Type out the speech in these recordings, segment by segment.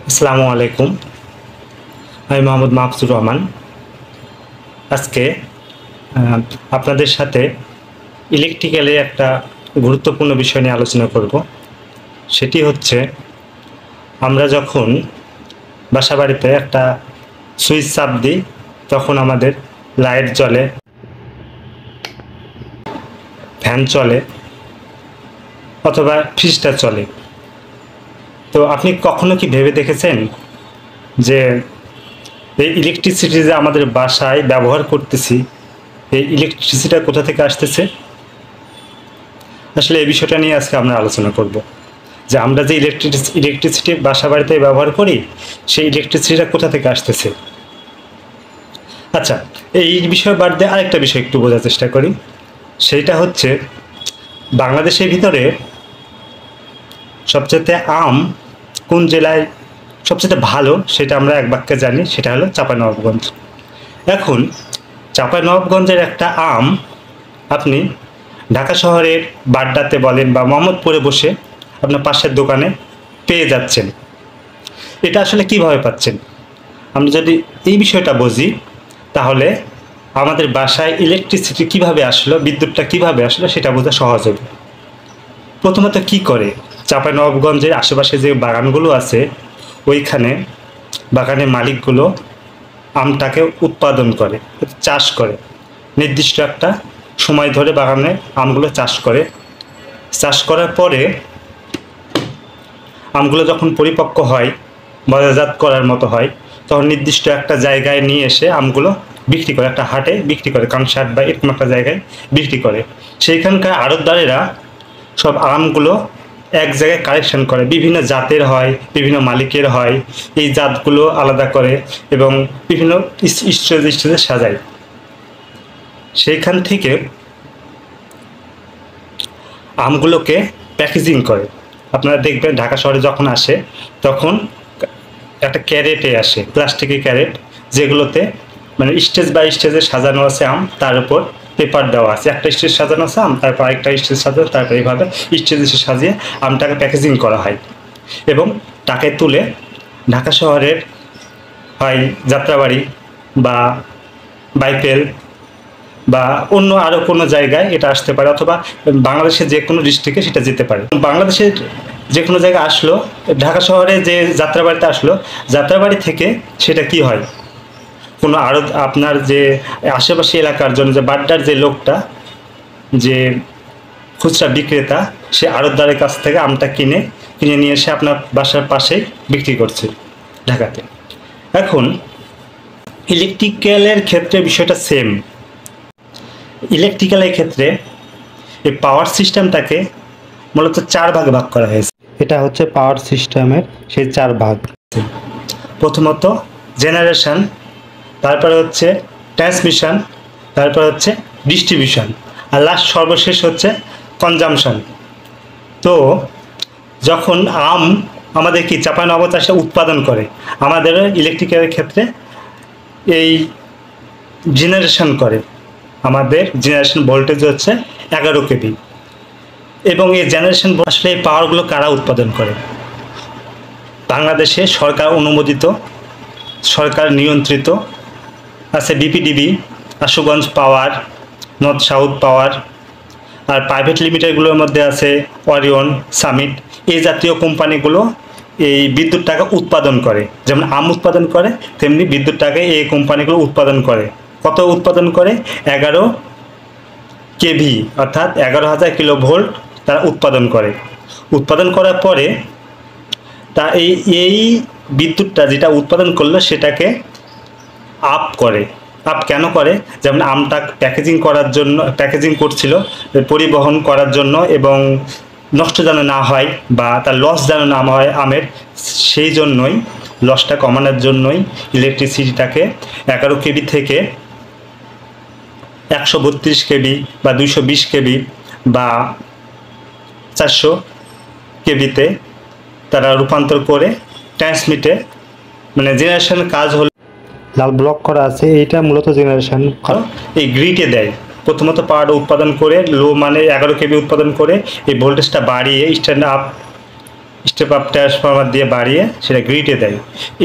আসসালামু আলাইকুম। আমি মোহাম্মদ মাহফুজুর রহমান। আজকে আপনাদের সাথে ইলেকট্রিক্যালের একটা গুরুত্বপূর্ণ বিষয় নিয়ে আলোচনা করব। সেটি হচ্ছে, আমরা যখন বাসাবাড়িতে একটা সুইচ চাপ দিই তখন আমাদের লাইট জ্বলে, ফ্যান চলে অথবা ফ্রিজটা চলে। তো আপনি কখনো কি ভেবে দেখেছেন যে এই ইলেকট্রিসিটি যে আমাদের বাসায় ব্যবহার করতেছি, এই ইলেকট্রিসিটিটা কোথা থেকে আসতেছে? আসলে এই বিষয়টা নিয়ে আজকে আমরা আলোচনা করব, যে আমরা যে ইলেকট্রিসিটি বাসা বাড়িতে ব্যবহার করি, সেই ইলেকট্রিসিটিটা কোথা থেকে আসতেছে। আচ্ছা, এই বিষয় বাদ দিয়ে আরেকটা বিষয় একটু বোঝার চেষ্টা করি। সেইটা হচ্ছে, বাংলাদেশের ভিতরে সবচেয়ে কোন জেলায় সবচেয়ে ভালো, সেটা আমরা এক বাক্যে জানি, সেটা হলো চাঁপাইনবাবগঞ্জ। এখন চাঁপাইনবাবগঞ্জের একটা আপনি ঢাকা শহরের বাড্ডাতে বলেন বা মোহাম্মদপুরে বসে আপনার পাশের দোকানে পেয়ে যাচ্ছেন। এটা আসলে কিভাবে পাচ্ছেন? আমরা যদি এই বিষয়টা বুঝি, তাহলে আমাদের বাসায় ইলেকট্রিসিটি কিভাবে আসলো, বিদ্যুৎটা কিভাবে আসলো, সেটা বোঝা সহজ হবে। প্রথমত কি করে, চাঁপাইনবাবগঞ্জের আশেপাশে যে বাগানগুলো আছে, ওইখানে বাগানের মালিকগুলো আমটাকে উৎপাদন করে, চাষ করে। নির্দিষ্ট একটা সময় ধরে বাগানে আমগুলো চাষ করে। চাষ করার পরে আমগুলো যখন পরিপক্ক হয়, বাজারজাত করার মতো হয়, তখন নির্দিষ্ট একটা জায়গায় নিয়ে এসে আমগুলো বিক্রি করে, একটা হাটে বিক্রি করে, কানসাট বা এরকম একটা জায়গায় বিক্রি করে। সেইখানকার আড়তদারেরা সব আমগুলো এক জায়গায় কালেকশন করে, বিভিন্ন জাতের হয়, বিভিন্ন মালিকের হয়। এই জাতগুলো আলাদা করে এবং বিভিন্ন স্টেজে সাজায়। সেইখান থেকে আমগুলোকে প্যাকেজিং করে। আপনারা দেখবেন ঢাকা শহরে যখন আসে তখন একটা ক্যারেটে আসে, প্লাস্টিকের ক্যারেট, যেগুলোতে মানে স্টেজ বাই স্টেজে সাজানো আছে আম, তার উপর পেপার দেওয়া আছে। একটা স্টেজ সাজানো আছে আম, তারপর আরেকটা স্টেজ সাজানো, তারপর এইভাবে স্টেজে সাজিয়ে আমটাকে প্যাকেজিং করা হয় এবং তাকে তুলে ঢাকা শহরের হয় যাত্রাবাড়ি বা বাইপেল বা অন্য আরও কোনো জায়গায় এটা আসতে পারে, অথবা বাংলাদেশের যে কোনো ডিস্ট্রিক্টে সেটা যেতে পারে। বাংলাদেশের যে কোনো জায়গায় আসলো, ঢাকা শহরে যে যাত্রাবাড়িতে আসলো, যাত্রাবাড়ি থেকে সেটা কি হয়, কোনো আরও আপনার যে আশেপাশে এলাকার জন্য যে বাড্ডার যে লোকটা, যে খুচরা বিক্রেতা, সে আড়তদারের কাছ থেকে আমটা কিনে নিয়ে এসে আপনার বাসার পাশেই বিক্রি করছে ঢাকাতে। এখন ইলেকট্রিক্যালের ক্ষেত্রে বিষয়টা সেম। ইলেকট্রিক্যালের ক্ষেত্রে এই পাওয়ার সিস্টেমটাকে মূলত 4 ভাগে ভাগ করা হয়েছে। এটা হচ্ছে পাওয়ার সিস্টেমের সেই 4 ভাগ। প্রথমত জেনারেশন, তারপরে হচ্ছে ট্রান্সমিশন, তারপরে হচ্ছে ডিস্ট্রিবিউশন, আর লাস্ট সর্বশেষ হচ্ছে কনজামশন। তো যখন আমাদের কি চাঁপাইনবাবগঞ্জে উৎপাদন করে, আমাদের ইলেকট্রিক্যালের ক্ষেত্রে এই জেনারেশন করে। আমাদের জেনারেশন ভোল্টেজ হচ্ছে 11 কেভি। এবং এই জেনারেশন আসলে এই পাওয়ারগুলো কারা উৎপাদন করে? বাংলাদেশে সরকার অনুমোদিত, সরকার নিয়ন্ত্রিত আছে বিপিডিবি, আশুগঞ্জ পাওয়ার, নর্থ সাউথ পাওয়ার, আর প্রাইভেট লিমিটেডগুলোর মধ্যে আছে ওরিয়ন, সামিট। এই জাতীয় কোম্পানিগুলো এই বিদ্যুৎটাকে উৎপাদন করে। যেমন আম উৎপাদন করে, তেমনি বিদ্যুৎটাকে এই কোম্পানিগুলো উৎপাদন করে। কত উৎপাদন করে? 11 কেভি, অর্থাৎ 11,000 কিলোভোল্ট তারা উৎপাদন করে। উৎপাদন করার পরে তা এই বিদ্যুৎটা যেটা উৎপাদন করলো সেটাকে আপ করে। আপ কেন করে? যেমন আমটা প্যাকেজিং করছিল পরিবহন করার জন্য, এবং নষ্ট যেন না হয় বা তার লস যেন না হয় আমের, সেই জন্যই, লসটা কমানোর জন্যই ইলেকট্রিসিটিটাকে 11 কেভি থেকে 132 কেভি বা 220 কেভি বা 400 কেভিতে তারা রূপান্তর করে ট্রান্সমিটে, মানে জেনারেশন কাজ হলো, লাল ব্লক করা আছে, এইটা মূলত জেনারেশন এই গ্রিডে দেয়। প্রথমত পাওয়ার উৎপাদন করে লো মানে 11 কেভি উৎপাদন করে এই ভোল্টেজটা বাড়িয়ে stand up step up transformer দিয়ে বাড়িয়ে সেটা গ্রিডে দেয়।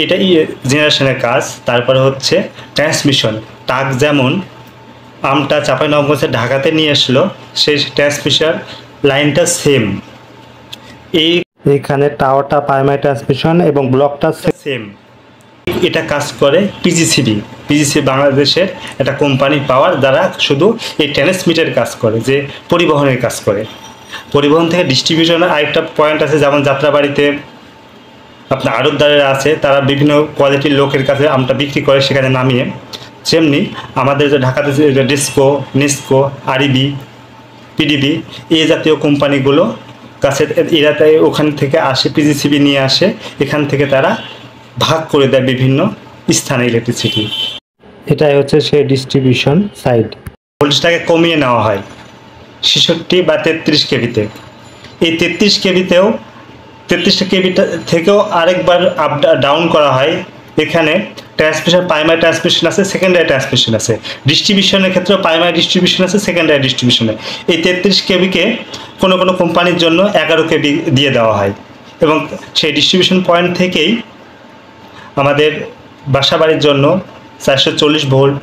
এটাই জেনারেশনের কাজ। তারপরে হচ্ছে ট্রান্সমিশন, টাক যেমন আমটা চাঁপাইনবাবগঞ্জে ঢাকাতে নিয়ে আসলো, সেই ট্রান্সমিশন লাইনটা সেম। এইখানে টাওয়ারটা প্রাইমারি ট্রান্সমিশন এবং ব্লকটা সেম। এটা কাজ করে পিজিসিবি বাংলাদেশের একটা কোম্পানি পাওয়ার, যারা শুধু এই ট্রান্সমিটার কাজ করে, যে পরিবহনের কাজ করে। পরিবহন থেকে ডিস্ট্রিবিউশনের আরেকটা পয়েন্ট আছে, যেমন যাত্রাবাড়িতে আপনার আড়তদারেরা আছে, তারা বিভিন্ন কোয়ালিটির লোকের কাছে আমটা বিক্রি করে সেখানে নামিয়ে। যেমনি আমাদের যে ঢাকাতে যে ডিসকো, নেস্কো, আরইবি, পিডিবি এই জাতীয় কোম্পানিগুলো কাছে এরা ওখান থেকে আসে, পিজিসিবি নিয়ে আসে, এখান থেকে তারা ভাগ করে দেয় বিভিন্ন স্থানে ইলেকট্রিসিটি। এটাই হচ্ছে সেই ডিস্ট্রিবিউশন সাইড। ভোল্টেজটাকে কমিয়ে নেওয়া হয় 66 বা 33 কেভিতে। এই 33 কেভিতেও 33 কেভি থেকেও আরেকবার আপ ডাউন করা হয়। এখানে ট্রান্সমিশন, প্রাইমারি ট্রান্সমিশন আছে, সেকেন্ডারি ট্রান্সমিশন আছে। ডিস্ট্রিবিউশনের ক্ষেত্রেও প্রাইমারি ডিস্ট্রিবিউশন আছে, সেকেন্ডারি ডিস্ট্রিবিউশনে। এই 33 কেভিকে কোনো কোনো কোম্পানির জন্য 11 কেভি দিয়ে দেওয়া হয়, এবং সেই ডিস্ট্রিবিউশন পয়েন্ট থেকেই আমাদের বাসাবাড়ির জন্য 440 ভোল্ট,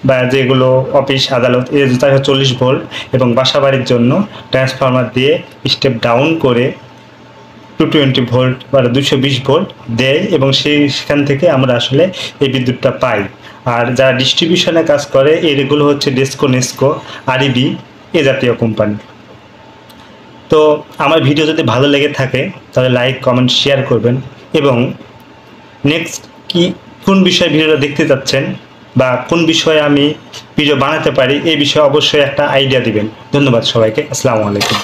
বা যেগুলো অফিস আদালত এর 440 ভোল্ট, এবং বাসাবাড়ির জন্য ট্রান্সফরমার দিয়ে স্টেপ ডাউন করে 220 ভোল্ট বা 220 ভোল্ট দেয়, এবং সেখান থেকে আমরা আসলে এই বিদ্যুৎটা পাই। আর যারা ডিস্ট্রিবিউশনে কাজ করে এগুলো হচ্ছে ডেসকো, নেস্কো, আরইবি এ জাতীয় কোম্পানি। তো আমার ভিডিও যদি ভালো লেগে থাকে তাহলে লাইক, কমেন্ট, শেয়ার করবেন, এবং নেক্সট কোন বিষয়ে ভিডিওটা দেখতে চাচ্ছেন বা কোন বিষয়ে আমি ভিডিও বানাতে পারি এই বিষয়ে অবশ্যই একটা আইডিয়া দিবেন। ধন্যবাদ সবাইকে। আসসালামু আলাইকুম।